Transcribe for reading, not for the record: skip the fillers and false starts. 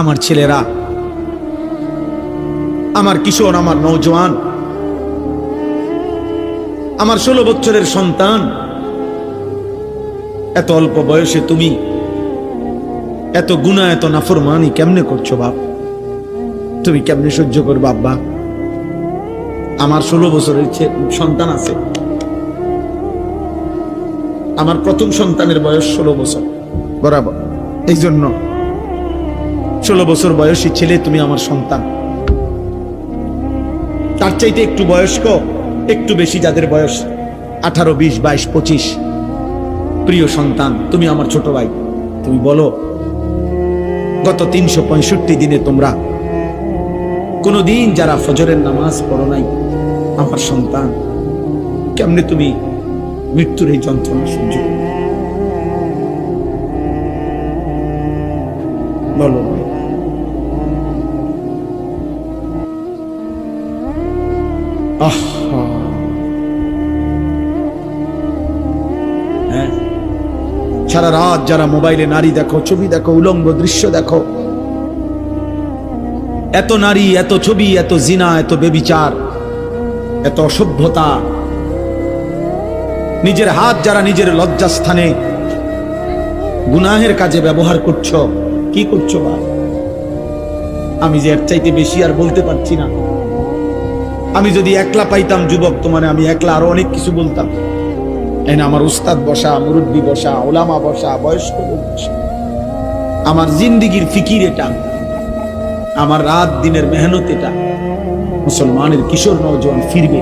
আমার ছেলেরা, আমার কিশোর, আমার নওজোয়ান, আমার 16 বছরের সন্তান, এত অল্প বয়সে তুমি এত গুনাহ, এত নাফরমানি কেমনে করছো বাপ? তুমি কেমনে সহ্য করবে আব্বা? আমার 16 বছরের সন্তান আছে। আমার প্রথম সন্তানের বয়স 16 বছর বরাবর। এই জন্য 16 বছর বয়সী ছেলে তুমি আমার সন্তান। তার চাইতে একটু বয়স্ক, একটু বেশি যাদের বয়স 18, 20, 22, 25, প্রিয় সন্তান, তুমি আমার ছোট ভাই। তুমি বলো, গত 365 দিনে তোমরা কোনদিন যারা ফজরের নামাজ পড়ো নাই, আমার সন্তান, কেমনে তুমি মৃত্যুর এই যন্ত্রণা সহ্য করো? বলো। হ্যাঁ, সারা রাত যারা মোবাইলে নারী দেখো, ছবি দেখো, উলঙ্গ দৃশ্য দেখো, এত নারী, এত ছবি, এত জিনা, এত বেবিচার, এত অসভ্যতা, নিজের হাত যারা নিজের লজ্জাস্থানে গুনাহের কাজে ব্যবহার করছো, কি করছো বা? আমি যে এর চাইতে বেশি আর বলতে পারছি না। আমি যদি একলা পাইতাম যুবক, তোমার আমি একলা আরো অনেক কিছু বলতাম। এনে আমার উস্তাদ বসা, মুরব্বী বসা, ওলামা বসা, বয়স্ক লোক বসা। আমার জিন্দিগির ফিকির এটা, আমার রাত দিনের মেহনত এটা। মুসলমানের কিশোর নওজোয়ান ফিরবে।